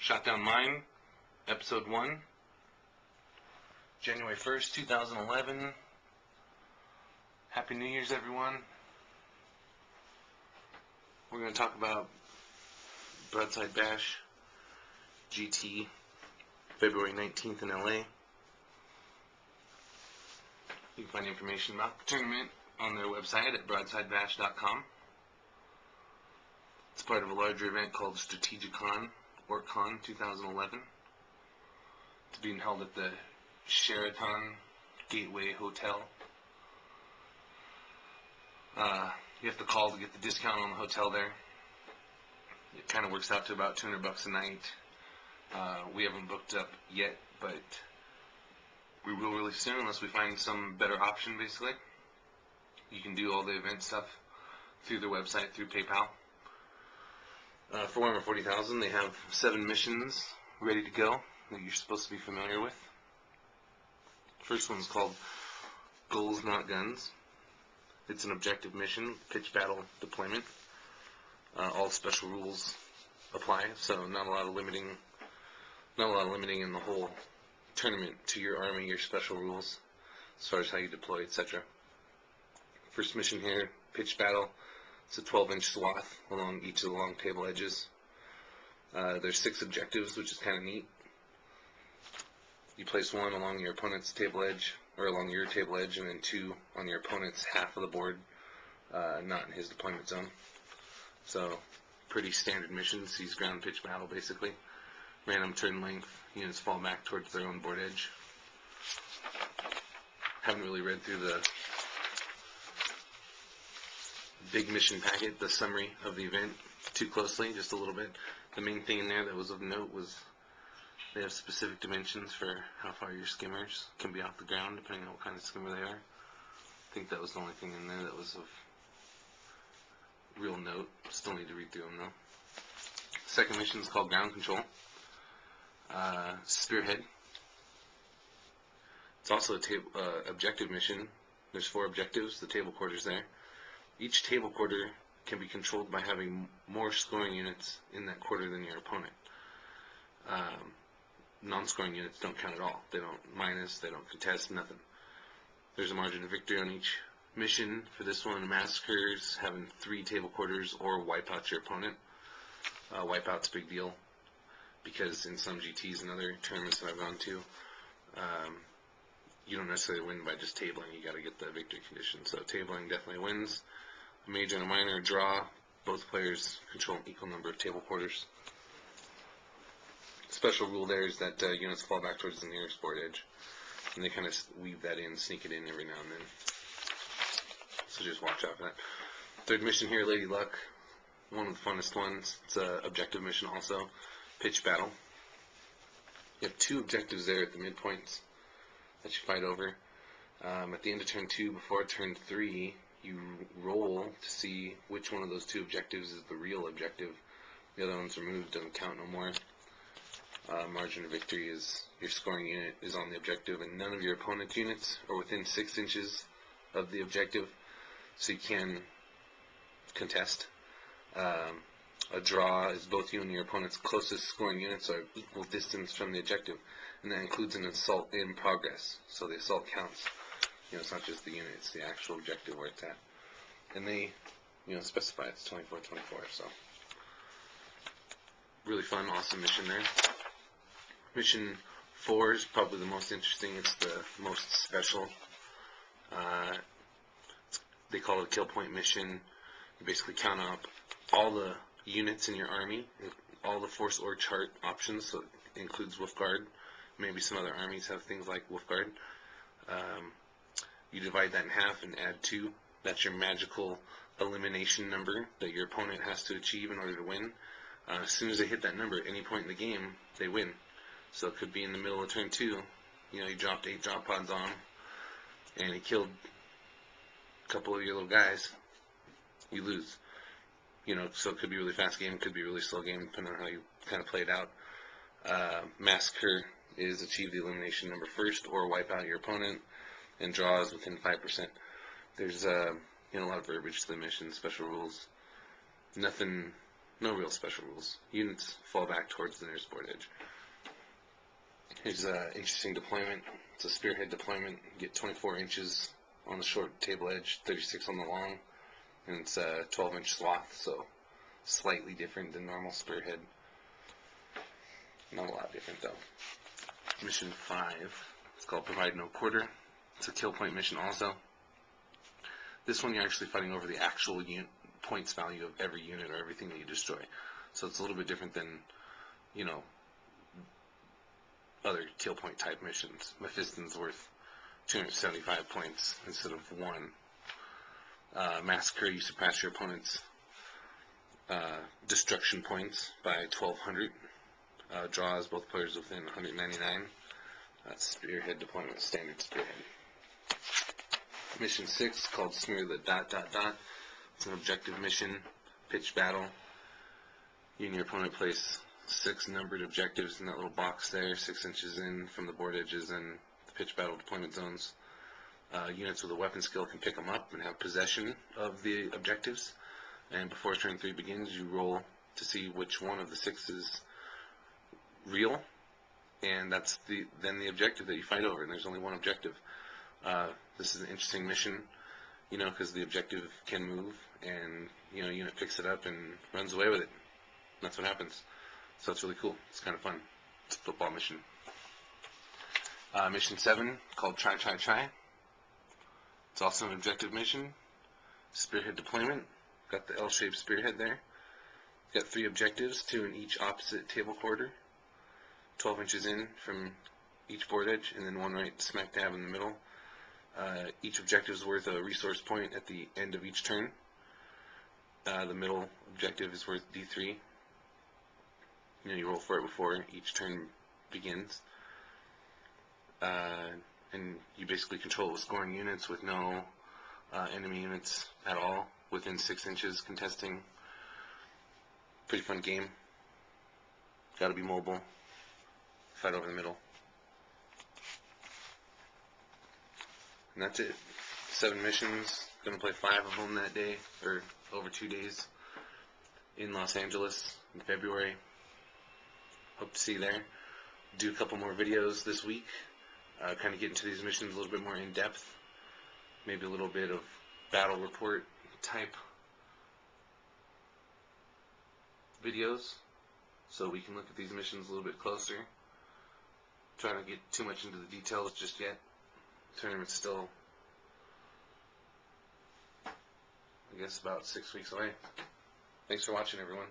Shot Down Mine, Episode 1, January 1st, 2011. Happy New Year's, everyone. We're going to talk about Broadside Bash GT, February 19th in LA. You can find information about the tournament on their website at broadsidebash.com. It's part of a larger event called Strategicon, or Con 2011. It's being held at the Sheraton Gateway Hotel. You have to call to get the discount on the hotel there. It kind of works out to about $200 a night. We haven't booked up yet, but we will really soon unless we find some better option, basically. You can do all the event stuff through their website, through PayPal. For Warhammer 40,000, they have 7 missions ready to go that you're supposed to be familiar with. First one's called Goals Not Guns. It's an objective mission, pitch battle deployment. All special rules apply, so not a lot of limiting in the whole tournament to your army, your special rules as far as how you deploy, etc. First mission here, pitch battle. It's a 12-inch swath along each of the long table edges. There's 6 objectives, which is kind of neat. You place 1 along your opponent's table edge, or along your table edge, and then 2 on your opponent's half of the board, not in his deployment zone. So, pretty standard mission. Seize ground, pitch battle, basically. Random turn length. Units fall back towards their own board edge. Haven't really read through the big mission packet, the summary of the event, too closely, just a little bit. The main thing in there that was of note was they have specific dimensions for how far your skimmers can be off the ground, depending on what kind of skimmer they are. I think that was the only thing in there that was of real note. Still need to read through them, though. Second mission is called Ground Control. Spearhead. It's also a objective mission. There's 4 objectives, the table quarters there. Each table quarter can be controlled by having more scoring units in that quarter than your opponent. Non-scoring units don't count at all. They don't minus, they don't contest, nothing. There's a margin of victory on each mission. For this one, Massacres, having 3 table quarters or wipe out your opponent. Wipeout's a big deal because in some GTs and other tournaments that I've gone to, you don't necessarily win by just tabling. You got to get the victory condition. So tabling definitely wins. A major and a minor draw. Both players control an equal number of table quarters. Special rule there is that units fall back towards the nearest board edge, and they kind of weave that in, sneak it in every now and then. So just watch out for that. Third mission here, Lady Luck. One of the funnest ones. It's an objective mission also. Pitch battle. You have 2 objectives there at the midpoints that you fight over. At the end of turn 2, before turn 3, you roll to see which one of those 2 objectives is the real objective. The other one's removed, doesn't count no more. Margin of victory is your scoring unit is on the objective, and none of your opponent's units are within 6 inches of the objective, so you can contest. A draw is both you and your opponent's closest scoring units are equal distance from the objective, and that includes an assault in progress, so the assault counts. It's not just the unit, it's the actual objective where it's at. And they, specify it's 24-24, so. Really fun, awesome mission there. Mission 4 is probably the most interesting. It's the most special. They call it a kill point mission. You basically count up all the units in your army, all the force or chart options, so it includes Wolf Guard. Maybe some other armies have things like Wolf Guard. You divide that in half and add 2. That's your magical elimination number that your opponent has to achieve in order to win. As soon as they hit that number at any point in the game, they win. So it could be in the middle of turn 2. You dropped 8 drop pods on him, and he killed a couple of your little guys. You lose. So it could be a really fast game, could be a really slow game, depending on how you kind of play it out. Massacre is achieve the elimination number first, or wipe out your opponent, and draw is within 5%. There's a lot of verbiage to the mission, special rules. Nothing No real special rules. Units fall back towards the nearest board edge. Here's an interesting deployment. It's a spearhead deployment. You get 24 inches on the short table edge, 36 on the long, and it's a 12-inch swath, so slightly different than normal spearhead. Not a lot different though. Mission 5. It's called Provide No Quarter. It's a kill point mission also. This one you're actually fighting over the actual points value of every unit or everything that you destroy. So it's a little bit different than, you know, other kill point type missions. Mephiston's worth 275 points instead of 1. Massacre, you surpass your opponent's destruction points by 1,200. Draws both players within 199. That's Spearhead deployment, standard Spearhead. Mission 6, called Smear the ... It's an objective mission, pitch battle. You and your opponent place 6 numbered objectives in that little box there, 6 inches in from the board edges and the pitch battle deployment zones. Units with a weapon skill can pick them up and have possession of the objectives. And before turn 3 begins, you roll to see which one of the 6 is real, and that's then the objective that you fight over. And there's only one objective. This is an interesting mission, you know, because the objective can move, and you know, unit picks it up and runs away with it. That's what happens. So it's really cool. It's kind of fun. It's a football mission. Mission 7, called Try. It's also an objective mission. Spearhead deployment. Got the L-shaped spearhead there. Got 3 objectives, 2 in each opposite table quarter. 12 inches in from each board edge, and then 1 right smack dab in the middle. Each objective is worth a resource point at the end of each turn. The middle objective is worth D3. You know, you roll for it before each turn begins. And you basically control scoring units with no enemy units at all within 6 inches contesting. Pretty fun game. Gotta be mobile. Fight over the middle. And that's it. 7 missions. Gonna play 5 of them that day, or over 2 days in Los Angeles in February. Hope to see you there. Do a couple more videos this week. Kind of get into these missions a little bit more in depth. Maybe a little bit of battle report type videos, so we can look at these missions a little bit closer. Trying to get too much into the details just yet. Tournament's still, I guess, about 6 weeks away. Thanks for watching, everyone.